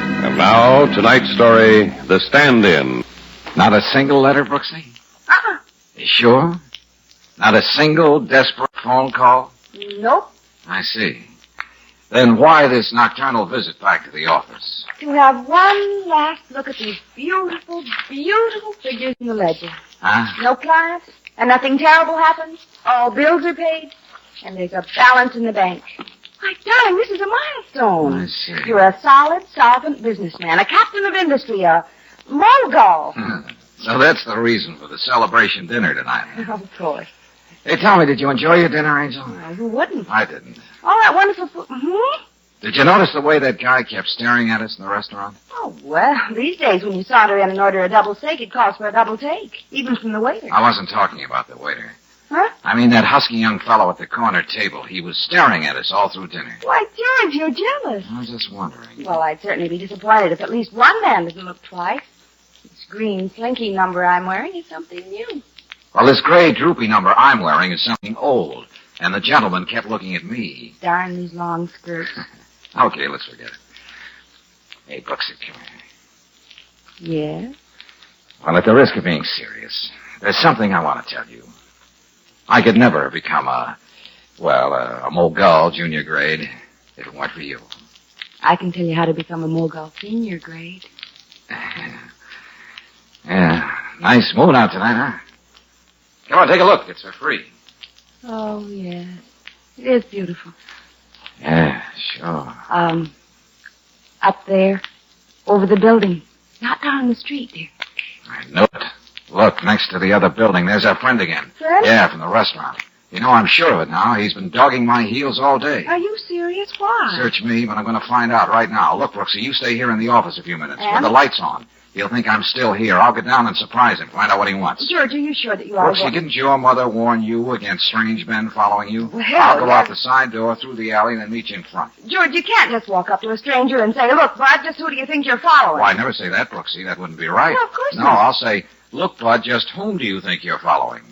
And now, tonight's story, The Stand-In. Not a single letter, Brooksy? You sure? Not a single desperate phone call? Nope. I see. Then why this nocturnal visit back to the office? To have one last look at these beautiful, beautiful figures in the ledger. Huh? No clients, and nothing terrible happens. All bills are paid, and there's a balance in the bank. Why, darling, this is a milestone. I see. You're a solid, solvent businessman, a captain of industry, a mogul. So that's the reason for the celebration dinner tonight. Of course. Hey, tell me, did you enjoy your dinner, Angel? Well, who wouldn't? I didn't. All that wonderful food. Hmm? Did you notice the way that guy kept staring at us in the restaurant? Oh, well, these days when you saunter in and order a double steak, it calls for a double take, even from the waiter. I wasn't talking about the waiter. Huh? I mean that husky young fellow at the corner table. He was staring at us all through dinner. Why, George, you're jealous. I was just wondering. Well, I'd certainly be disappointed if at least one man doesn't look twice. This green slinky number I'm wearing is something new. Well, this gray droopy number I'm wearing is something old, and the gentleman kept looking at me. Darn these long skirts. Okay, let's forget it. Hey, Brooksy, come here. Yeah? Well, at the risk of being serious, there's something I want to tell you. I could never become a mogul junior grade if it weren't for you. I can tell you how to become a mogul senior grade. Yeah, nice moon out tonight, huh? Come on, take a look. It's for free. Oh, yes. It is beautiful. Yeah, sure. Up there, over the building. Not down the street, dear. I know it. Look, next to the other building, there's our friend again. Friend? Yeah, from the restaurant. You know, I'm sure of it now. He's been dogging my heels all day. Are you serious? Why? Search me, but I'm going to find out right now. Look, Brooksy, you stay here in the office a few minutes with the lights on. He'll think I'm still here. I'll get down and surprise him, find out what he wants. George, are you sure that you are... Brooksy, didn't your mother warn you against strange men following you? Well, I'll go out the side door, through the alley, and then meet you in front. George, you can't just walk up to a stranger and say, look, Bud, just who do you think you're following? Well, I'd never say that, Brooksy. That wouldn't be right. Well, of course not. not. No, I'll say, look, Bud, just whom do you think you're following?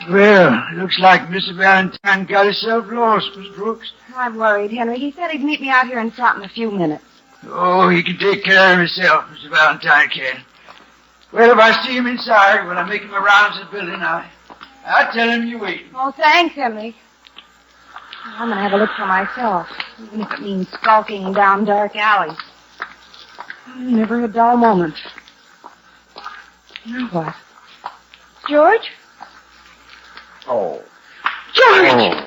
Well, looks like Mr. Valentine got himself lost, Miss Brooks. I'm worried, Henry. He said he'd meet me out here in front in a few minutes. Oh, he can take care of himself, Mr. Valentine can. Well, if I see him inside, when I make him around the building, I'll tell him you're waiting. Oh, thanks, Henry. I'm going to have a look for myself, even if it means skulking down dark alleys. Never a dull moment. Now what? George? Oh. George!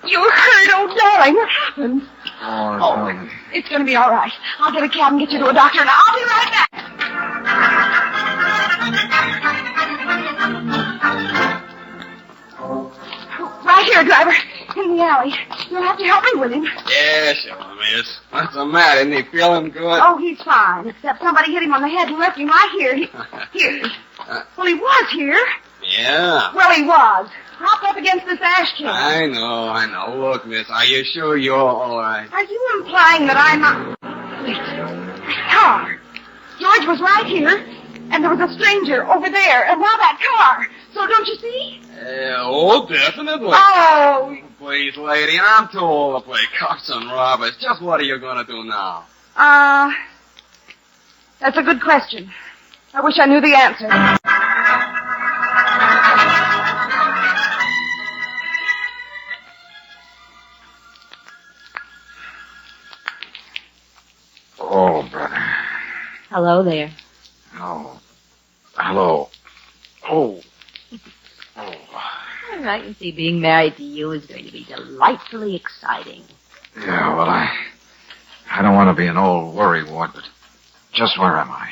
You hurt, oh, darling. What happened? Oh, It's going to be all right. I'll get a cab and get you to a doctor, and I'll be right back. Right here, driver. In the alley. You'll have to help me with him. Yeah, sure, miss. What's the matter? Isn't he feeling good? Oh, he's fine, except somebody hit him on the head and left him right here. Here. Well, he was here. Yeah. Well, he was. Propped up against this ash can. I know. Look, miss, are you sure you're all right? Are you implying that I'm not... Wait. That car. George was right here, and there was a stranger over there, and now that car. So don't you see? Oh, definitely. Oh. Please, lady, I'm too old to play cops and robbers. Just what are you going to do now? That's a good question. I wish I knew the answer. Oh, brother. Hello there. Oh. Hello. Oh. Oh. All right, you see, being married to you is going to be delightfully exciting. Yeah, well, I don't want to be an old worrywart, but just where am I?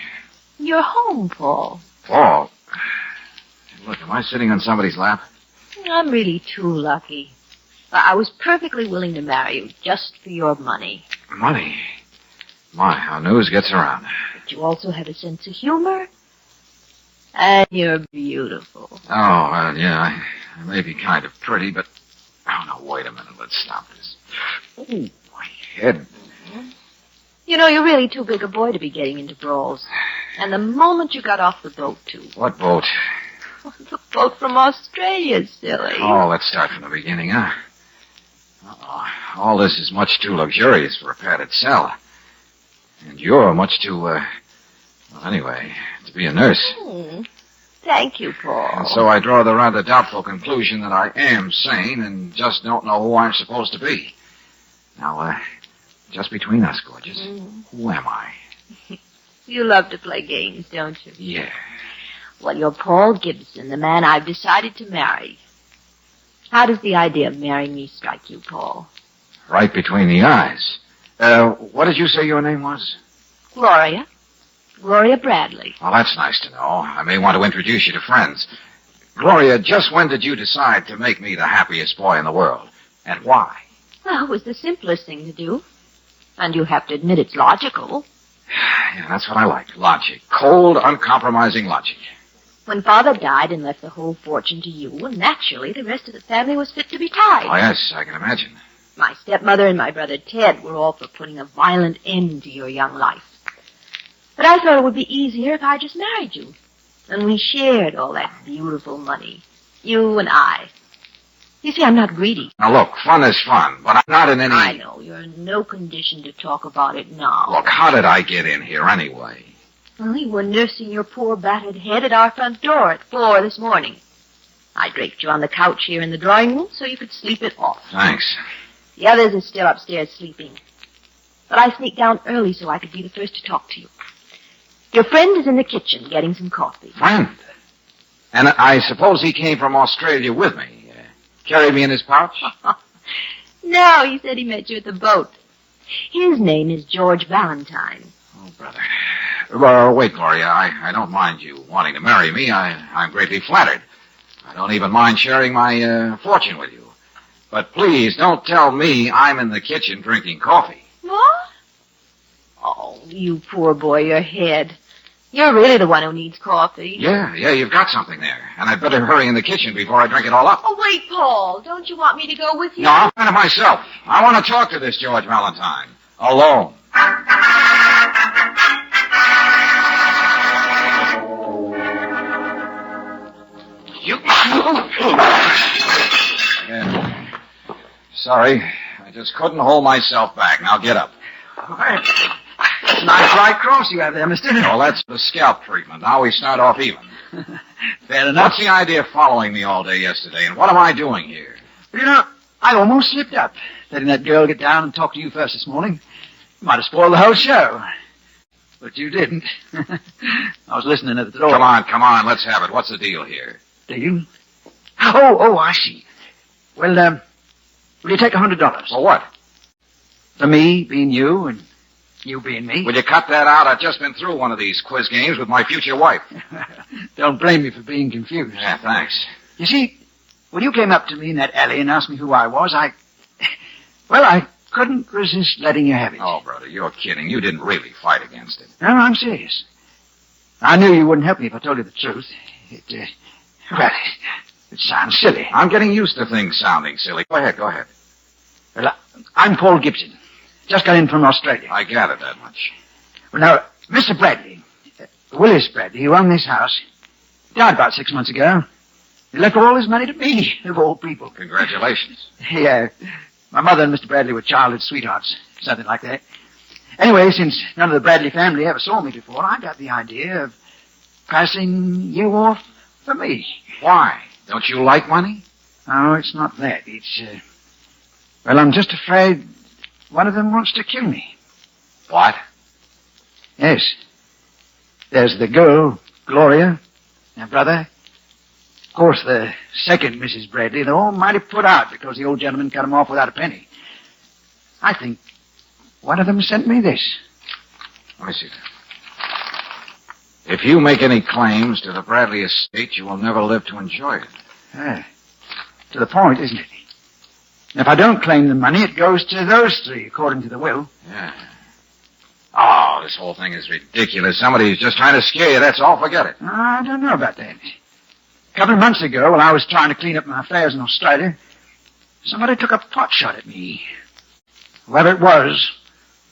You're home, Paul. Paul? Look, am I sitting on somebody's lap? I'm really too lucky. I was perfectly willing to marry you just for your money. Money? My, how news gets around. But you also have a sense of humor. And you're beautiful. Oh, yeah, I may be kind of pretty, but... Oh, no, wait a minute. Let's stop this. Ooh, my head. You know, you're really too big a boy to be getting into brawls. And the moment you got off the boat, too. What boat? The boat from Australia, silly. Oh, let's start from the beginning, huh? Uh-oh. All this is much too luxurious for a padded cell. And you're much too, well, anyway, to be a nurse. Thank you, Paul. And so I draw the rather doubtful conclusion that I am sane and just don't know who I'm supposed to be. Now, just between us, gorgeous, who am I? You love to play games, don't you? Yeah. Well, you're Paul Gibson, the man I've decided to marry. How does the idea of marrying me strike you, Paul? Right between the eyes. What did you say your name was? Gloria. Gloria Bradley. Well, that's nice to know. I may want to introduce you to friends. Gloria, just when did you decide to make me the happiest boy in the world? And why? Well, it was the simplest thing to do. And you have to admit it's logical. Yeah, that's what I like. Logic. Cold, uncompromising logic. When Father died and left the whole fortune to you, naturally the rest of the family was fit to be tied. Oh, yes, I can imagine. My stepmother and my brother Ted were all for putting a violent end to your young life. But I thought it would be easier if I just married you. And we shared all that beautiful money. You and I. You see, I'm not greedy. Now, look, fun is fun, but I'm not in any... I know. You're in no condition to talk about it now. Look, how did I get in here anyway? Well, you were nursing your poor battered head at our front door at 4 this morning. I draped you on the couch here in the drawing room so you could sleep it off. Thanks. The others are still upstairs sleeping. But I sneaked down early so I could be the first to talk to you. Your friend is in the kitchen getting some coffee. Friend? And I suppose he came from Australia with me. Carried me in his pouch? No, he said he met you at the boat. His name is George Valentine. Oh, brother. Well, wait, Gloria. I don't mind you wanting to marry me. I'm greatly flattered. I don't even mind sharing my fortune with you. But please, don't tell me I'm in the kitchen drinking coffee. What? Oh, you poor boy, your head. You're really the one who needs coffee. Yeah, you've got something there. And I'd better hurry in the kitchen before I drink it all up. Oh, wait, Paul. Don't you want me to go with you? No, I'll find it myself. I want to talk to this George Valentine. Alone. You... Yeah. Sorry. I just couldn't hold myself back. Now get up. Nice light cross you have there, mister. Well, that's the scalp treatment. Now we start off even. Fair enough. What's the idea of following me all day yesterday, and what am I doing here? You know, I almost slipped up, letting that girl get down and talk to you first this morning. You might have spoiled the whole show. But you didn't. I was listening at the door. Come on, let's have it. What's the deal here? Deal? Oh, I see. Well, will you take $100? For what? For me being you and you being me. Will you cut that out? I've just been through one of these quiz games with my future wife. Don't blame me for being confused. Yeah, thanks. You see, when you came up to me in that alley and asked me who I was, I couldn't resist letting you have it. Oh, brother, you're kidding. You didn't really fight against it. No, I'm serious. I knew you wouldn't help me if I told you the truth. It sounds silly. I'm getting used to things sounding silly. Go ahead. Well, I'm Paul Gibson. Just got in from Australia. I gathered that much. Well, now, Mr. Bradley, Willis Bradley, who owned this house, died about 6 months ago. He left all his money to me, of all people. Congratulations. Yeah. My mother and Mr. Bradley were childhood sweethearts, something like that. Anyway, since none of the Bradley family ever saw me before, I got the idea of passing you off for me. Why? Don't you like money? Oh, it's not that. It's, I'm just afraid one of them wants to kill me. What? Yes. There's the girl, Gloria, and brother. Of course, the second Mrs. Bradley, they're all mighty put out because the old gentleman cut them off without a penny. I think one of them sent me this. Let me see that. If you make any claims to the Bradley estate, you will never live to enjoy it. To the point, isn't it? If I don't claim the money, it goes to those three, according to the will. Yeah. Oh, this whole thing is ridiculous. Somebody's just trying to scare you. That's all. Forget it. I don't know about that. A couple of months ago, while I was trying to clean up my affairs in Australia, somebody took a pot shot at me. Whoever it was,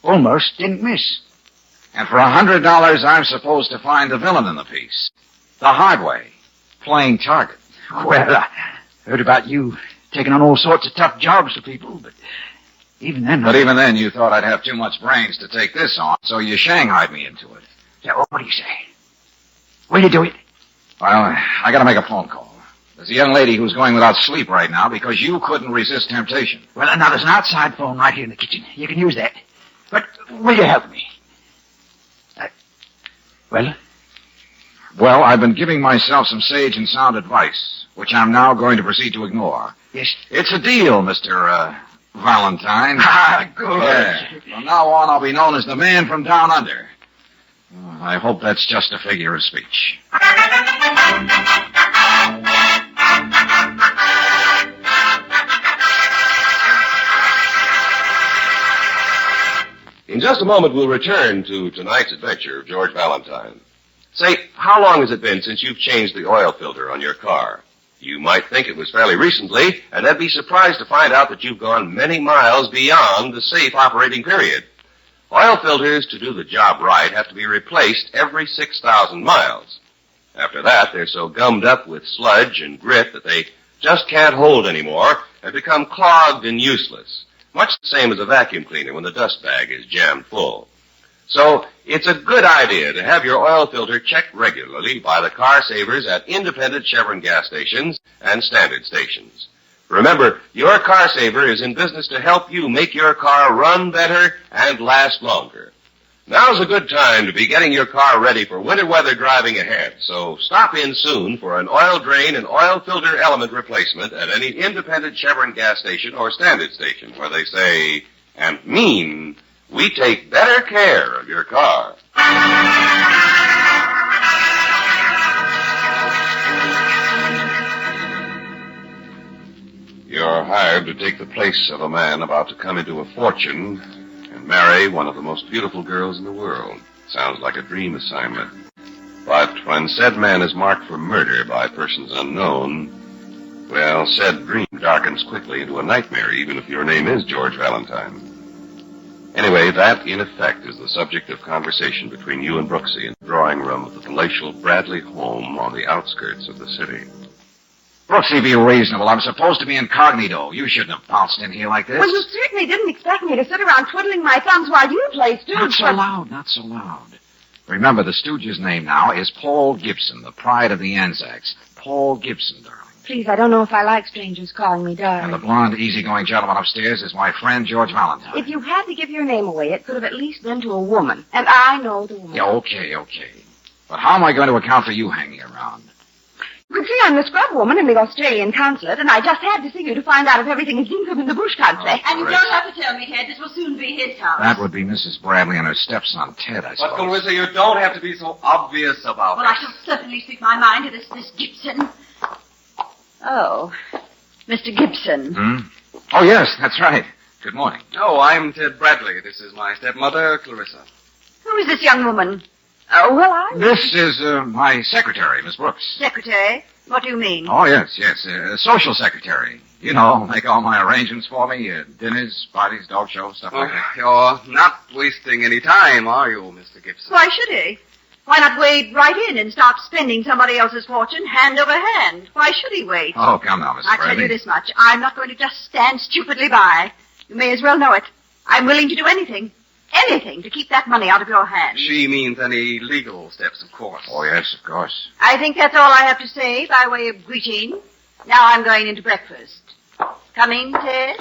almost didn't miss. And for $100, I'm supposed to find the villain in the piece. The hard way. Playing target. Well, I heard about you taking on all sorts of tough jobs for people, but even then... Even then, you thought I'd have too much brains to take this on, so you shanghaied me into it. Yeah, what do you say? Will you do it? Well, I gotta make a phone call. There's a young lady who's going without sleep right now because you couldn't resist temptation. Well, now, there's an outside phone right here in the kitchen. You can use that. But will you help me? Well? Well, I've been giving myself some sage and sound advice, which I'm now going to proceed to ignore. Yes? It's a deal, Mr. Valentine. Ah, good. Yeah. From now on, I'll be known as the man from down under. I hope that's just a figure of speech. In just a moment, we'll return to tonight's adventure of George Valentine. Say, how long has it been since you've changed the oil filter on your car? You might think it was fairly recently, and then be surprised to find out that you've gone many miles beyond the safe operating period. Oil filters, to do the job right, have to be replaced every 6,000 miles. After that, they're so gummed up with sludge and grit that they just can't hold anymore and become clogged and useless. Much the same as a vacuum cleaner when the dust bag is jammed full. So, it's a good idea to have your oil filter checked regularly by the car savers at independent Chevron gas stations and standard stations. Remember, your car saver is in business to help you make your car run better and last longer. Now's a good time to be getting your car ready for winter weather driving ahead, so stop in soon for an oil drain and oil filter element replacement at any independent Chevron gas station or standard station where they say and mean, we take better care of your car. You're hired to take the place of a man about to come into a fortune and marry one of the most beautiful girls in the world. Sounds like a dream assignment. But when said man is marked for murder by persons unknown, well, said dream darkens quickly into a nightmare, even if your name is George Valentine. Anyway, that, in effect, is the subject of conversation between you and Brooksy in the drawing room of the palatial Bradley home on the outskirts of the city. Brooksy, be reasonable. I'm supposed to be incognito. You shouldn't have pounced in here like this. Well, you certainly didn't expect me to sit around twiddling my thumbs while you played Stooge. Not so loud, not so loud. Remember, the Stooge's name now is Paul Gibson, the pride of the Anzacs. Paul Gibson, darling. Please, I don't know if I like strangers calling me darling. And the blonde, easygoing gentleman upstairs is my friend George Valentine. If you had to give your name away, it could have at least been to a woman. And I know the woman. Yeah, okay. But how am I going to account for you hanging around? You see, I'm the scrub woman in the Australian consulate, and I just had to see you to find out if everything is dinkum in the bush country. And you don't have to tell me, Ted. This will soon be his house. That would be Mrs. Bradley and her stepson, Ted, I suppose. But, Clarissa, you don't have to be so obvious about Well, it. I shall certainly speak my mind to this Gibson. Oh, Mr. Gibson. Oh, yes, that's right. Good morning. Oh, I'm Ted Bradley. This is my stepmother, Clarissa. Who is this young woman? This is my secretary, Miss Brooks. Secretary? What do you mean? Oh, yes, social secretary. You know, make all my arrangements for me, dinners, parties, dog shows, stuff like that. You're not wasting any time, are you, Mr. Gibson? Why should he? Why not wade right in and stop spending somebody else's fortune hand over hand? Why should he wait? Oh, come now, Miss I Bradley. tell you this much. I'm not going to just stand stupidly by. You may as well know it. I'm willing to do anything to keep that money out of your hands. She means any legal steps, of course. Oh, yes, of course. I think that's all I have to say by way of greeting. Now I'm going into breakfast. Coming, Ted?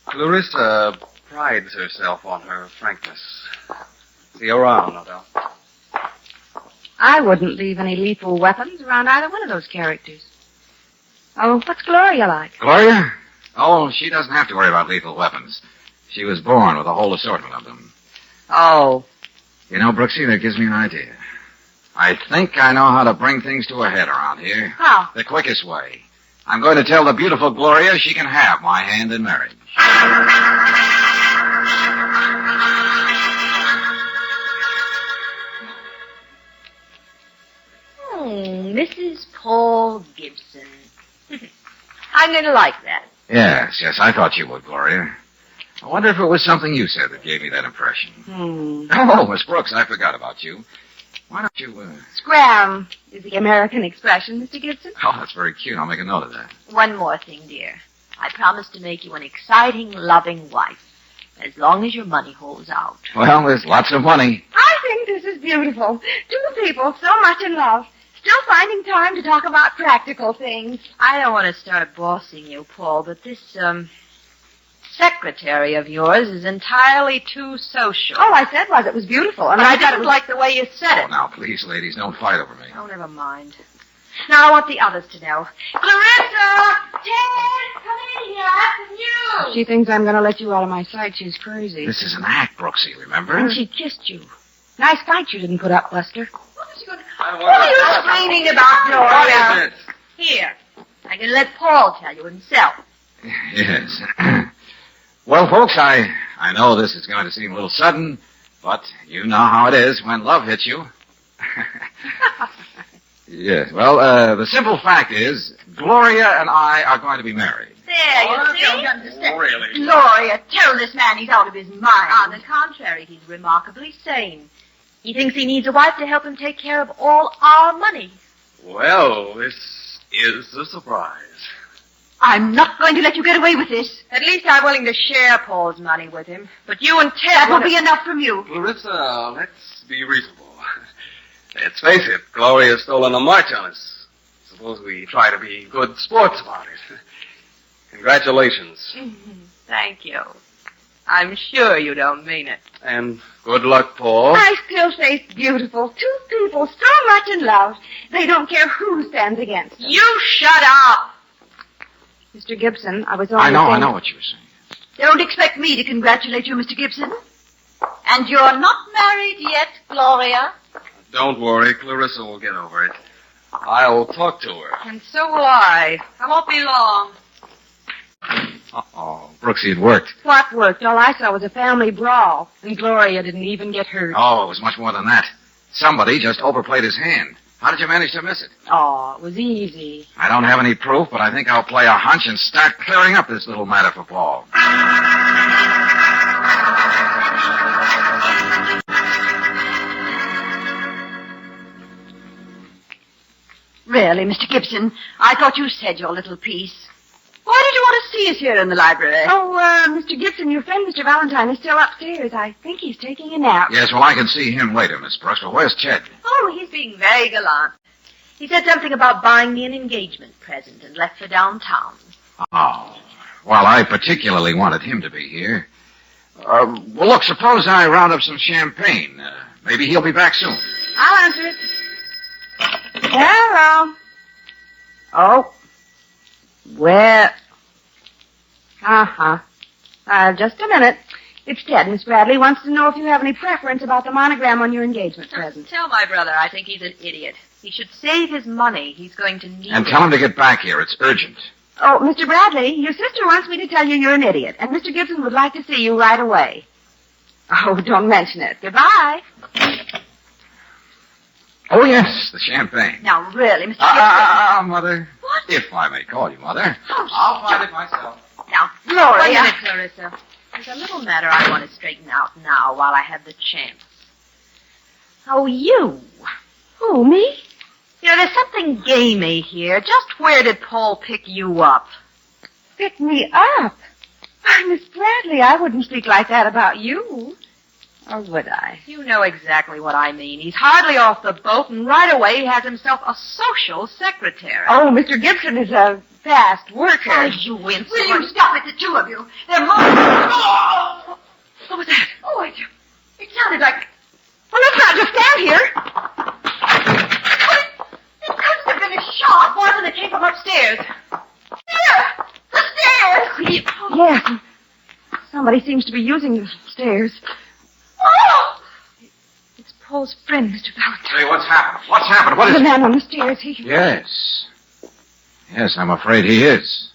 Clarissa prides herself on her frankness. See you around, no doubt. I wouldn't leave any lethal weapons around either one of those characters. Oh, what's Gloria like? Gloria? Oh, she doesn't have to worry about lethal weapons. She was born with a whole assortment of them. Oh. You know, Brooksy, that gives me an idea. I think I know how to bring things to a head around here. How? The quickest way. I'm going to tell the beautiful Gloria she can have my hand in marriage. Mrs. Paul Gibson. I'm going to like that. Yes, I thought you would, Gloria. I wonder if it was something you said that gave me that impression. Oh, Miss Brooks, I forgot about you. Why don't you, Scram is the American expression, Mr. Gibson. Oh, that's very cute. I'll make a note of that. One more thing, dear. I promise to make you an exciting, loving wife, as long as your money holds out. Well, there's lots of money. I think this is beautiful. Two people so much in love, still finding time to talk about practical things. I don't want to start bossing you, Paul, but this, secretary of yours is entirely too social. All I said was it was beautiful, and I didn't like the way you said Oh, it. now, please, ladies, don't fight over me. Oh, never mind. Now I want the others to know. Clarissa! Ted! Come in here. I have some news. She thinks I'm going to let you out of my sight. She's crazy. This is an act, Brooksy, remember? And she kissed you. Nice fight you didn't put up, Buster. What are you screaming about, Gloria? What is it? Here. I can let Paul tell you himself. Yes. Well, folks, I know this is going to seem a little sudden, but you know how it is when love hits you. Yes, well, the simple fact is, Gloria and I are going to be married. There, you see? don't understand. Really? Gloria, tell this man he's out of his mind. On the contrary, he's remarkably sane. He thinks he needs a wife to help him take care of all our money. Well, this is a surprise. I'm not going to let you get away with this. At least I'm willing to share Paul's money with him. But you and Ted That will be enough from you. Clarissa, let's be reasonable. Let's face it, Gloria's stolen a march on us. Suppose we try to be good sports about it. Congratulations. Thank you. I'm sure you don't mean it. And good luck, Paul. I still say it's beautiful. Two people so much in love, they don't care who stands against them. You shut up! Mr. Gibson, I was only I saying... know what you were saying. Don't expect me to congratulate you, Mr. Gibson. And you're not married yet, Gloria. Don't worry, Clarissa will get over it. I'll talk to her. And so will I. I won't be long. Oh, Brooksy, it worked. What worked? All I saw was a family brawl, and Gloria didn't even get hurt. Oh, it was much more than that. Somebody just overplayed his hand. How did you manage to miss it? Oh, it was easy. I don't have any proof, but I think I'll play a hunch and start clearing up this little matter for Paul. Really, Mr. Gibson, I thought you said your little piece. Why did you want to see us here in the library? Oh, Mr. Gibson, your friend Mr. Valentine is still upstairs. I think he's taking a nap. Yes, well, I can see him later, Miss Brooks, but where's Ted? Oh, he's being very gallant. He said something about buying me an engagement present and left for downtown. Oh, well, I particularly wanted him to be here. Well, look, suppose I round up some champagne. Maybe he'll be back soon. I'll answer it. Hello. Oh. Well. Just a minute. It's Ted. Miss Bradley wants to know if you have any preference about the monogram on your engagement present. Tell my brother I think he's an idiot. He should save his money. He's going to need And it. tell him to get back here. It's urgent. Oh, Mr. Bradley, your sister wants me to tell you you're an idiot, and Mr. Gibson would like to see you right away. Oh, don't mention it. Goodbye. Oh, yes, the champagne. Now, really, Mr. Gibson. Mother. What? If I may call you Mother. I'll find it myself. Now, Wait a Gloria. minute, Clarissa. There's a little matter I want to straighten out now while I have the chance. Oh, you. Who, me? You know, there's something gamey here. Just where did Paul pick you up? Pick me up. Why, Miss Bradley, I wouldn't speak like that about you. Or would I? You know exactly what I mean. He's hardly off the boat, and right away he has himself a social secretary. Oh, Mr. Gibson is a fast worker. Oh, you insolent. Will you stop it, the two of you? They're more... Oh! What was that? Oh, it sounded like... Well, let's not just stand here. It couldn't have been a shot. Wasn't it came from upstairs? Here! The stairs! Yes. Somebody seems to be using the stairs. Oh! It's Paul's friend, Mr. Valentine. Hey, what's happened? What's happened? What is The it? man on the stairs, he... Yes. Yes, I'm afraid he is.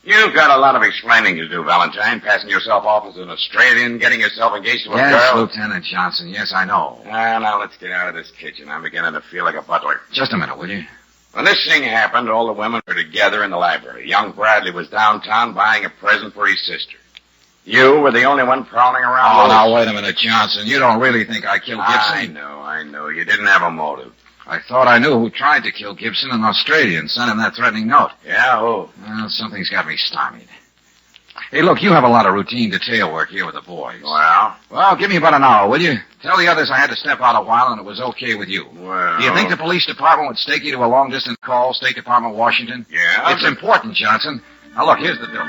You've got a lot of explaining to do, Valentine. Passing yourself off as an Australian, getting yourself engaged to a Yes, girl. Lieutenant Johnson. Yes, I know. Now, let's get out of this kitchen. I'm beginning to feel like a butler. Just a minute, will you? When this thing happened, all the women were together in the library. Young Bradley was downtown buying a present for his sister. You were the only one prowling around. Oh, now, wait a minute, Johnson. You don't really think I killed Gibson? I know. You didn't have a motive. I thought I knew who tried to kill Gibson in Australia and sent him that threatening note. Yeah, who? Well, something's got me stymied. Hey, look, you have a lot of routine detail work here with the boys. Well, give me about an hour, will you? Tell the others I had to step out a while and it was okay with you. Well. Do you think the police department would stake you to a long-distance call, State Department, Washington? Yeah. It's important, Johnson. Now, look, here's the bill.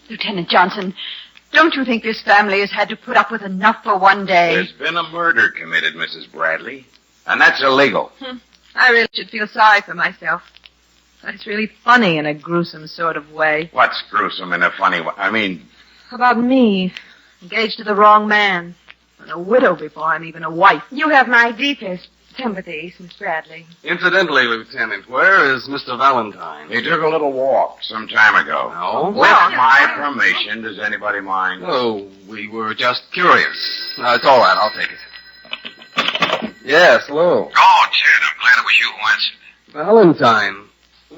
Lieutenant Johnson, don't you think this family has had to put up with enough for one day? There's been a murder committed, Mrs. Bradley. And that's illegal. I really should feel sorry for myself. It's really funny in a gruesome sort of way. What's gruesome in a funny way? I mean... About me, engaged to the wrong man, and a widow before I'm even a wife. You have my deepest sympathies, Miss Bradley. Incidentally, Lieutenant, where is Mr. Valentine? He took a little walk some time ago. No? With my permission, does anybody mind? Oh, we were just curious. It's all right, I'll take it. Yes, hello. Oh, Ted, I'm glad it was you who answered. Valentine,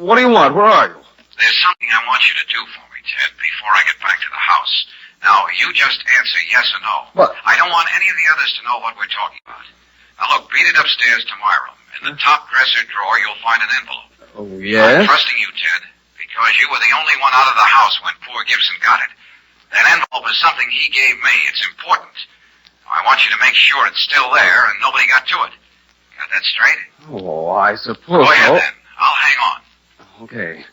what do you want? Where are you? There's something I want you to do for me, Ted, before I get back to the house. Now, you just answer yes or no. What? I don't want any of the others to know what we're talking about. Now, look, beat it upstairs to my room. In the top dresser drawer, you'll find an envelope. Oh, I'm yes? trusting you, Ted, because you were the only one out of the house when poor Gibson got it. That envelope is something he gave me. It's important. I want you to make sure it's still there and nobody got to it. Got that straight? Oh, I suppose Go ahead, so. then. I'll hang on. Okay.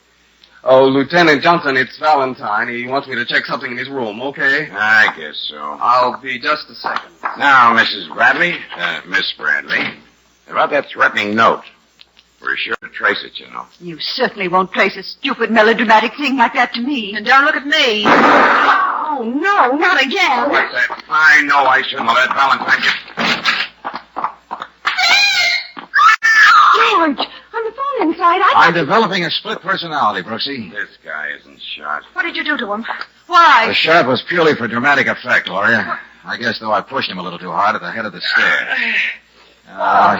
Oh, Lieutenant Johnson, it's Valentine. He wants me to check something in his room, okay? I guess so. I'll be just a second. Now, Mrs. Bradley, Miss Bradley, about that threatening note. We're sure to trace it, you know. You certainly won't trace a stupid melodramatic thing like that to me. And don't look at me. Oh, no, not again. What's that? I know I shouldn't let Valentine get... George, on the phone inside, I'm developing a split personality, Brooksy. This guy isn't shot. What did you do to him? Why? The shot was purely for dramatic effect, Gloria. I guess, though, I pushed him a little too hard at the head of the stairs.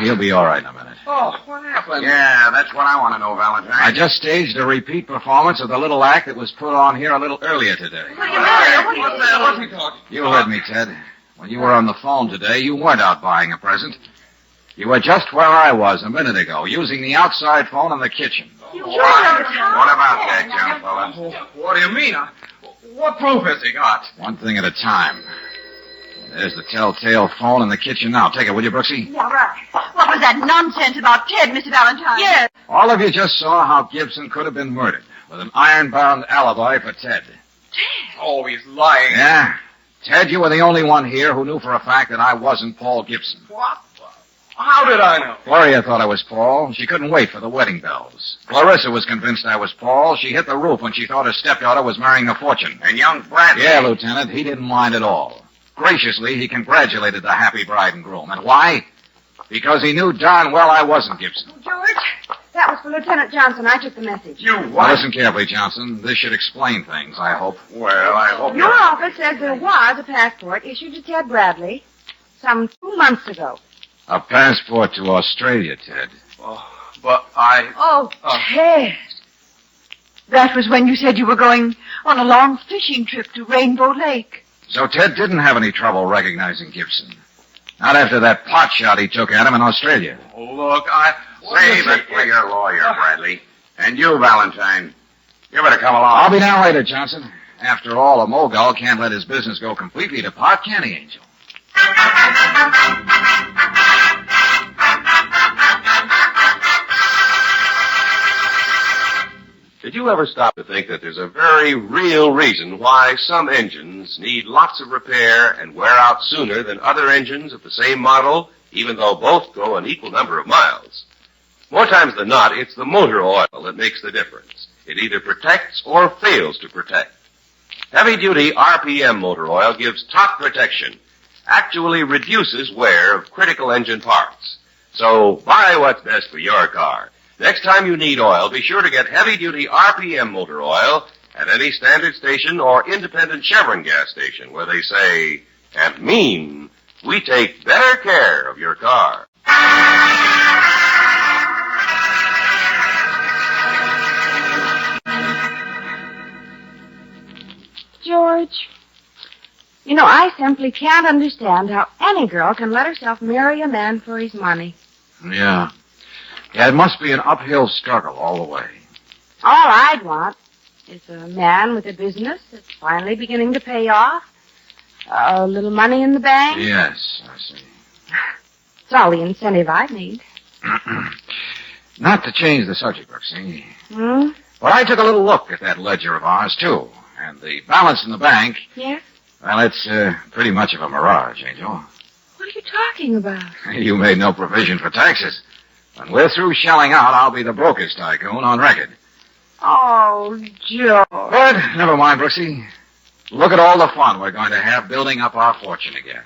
He'll be all right in a minute. Oh, what happened? Yeah, that's what I want to know, Valentine. I just staged a repeat performance of the little act that was put on here a little earlier today. What do you mean? What's he talking? You heard me, Ted. When you were on the phone today, you weren't out buying a present. You were just where I was a minute ago, using the outside phone in the kitchen. What about that, young fella? What do you mean? What proof has he got? One thing at a time. There's the telltale phone in the kitchen now. Take it, will you, Brooksy? Yeah, right. What was that nonsense about Ted, Mr. Valentine? Yes. All of you just saw how Gibson could have been murdered with an iron-bound alibi for Ted. Oh, he's lying. Yeah. Ted, you were the only one here who knew for a fact that I wasn't Paul Gibson. What? How did I know? Gloria thought I was Paul. She couldn't wait for the wedding bells. Clarissa was convinced I was Paul. She hit the roof when she thought her stepdaughter was marrying a fortune. And young Bradley. Yeah, Lieutenant, he didn't mind at all. Graciously, he congratulated the happy bride and groom. And why? Because he knew darn well I wasn't Gibson. George, that was for Lieutenant Johnson. I took the message. You Now, what? listen carefully, Johnson. This should explain things, I hope. Well, I hope Your you're... office says there was a passport issued to Ted Bradley some 2 months ago. A passport to Australia, Ted. Oh, but I... Oh, Ted. That was when you said you were going on a long fishing trip to Rainbow Lake. So Ted didn't have any trouble recognizing Gibson. Not after that pot shot he took at him in Australia. Oh, look, Save it for your lawyer, Bradley. And you, Valentine, you better come along. I'll be down later, Johnson. After all, a mogul can't let his business go completely to pot, can he, Angel? Did you ever stop to think that there's a very real reason why some engines need lots of repair and wear out sooner than other engines of the same model, even though both go an equal number of miles? More times than not, it's the motor oil that makes the difference. It either protects or fails to protect. Heavy-duty RPM motor oil gives top protection, actually reduces wear of critical engine parts. So buy what's best for your car. Next time you need oil, be sure to get heavy-duty RPM motor oil at any standard station or independent Chevron gas station where they say and mean, we take better care of your car. George, you know, I simply can't understand how any girl can let herself marry a man for his money. Yeah. Yeah, it must be an uphill struggle all the way. All I'd want is a man with a business that's finally beginning to pay off, a little money in the bank. Yes, I see. It's all the incentive I need. Not to change the subject, Brooksy. Hmm? But I took a little look at that ledger of ours, too. And the balance in the bank, Yes? well, it's pretty much of a mirage, Angel. What are you talking about? You made no provision for taxes. When we're through shelling out, I'll be the brokers tycoon on record. Oh, George. But never mind, Brooksy. Look at all the fun we're going to have building up our fortune again.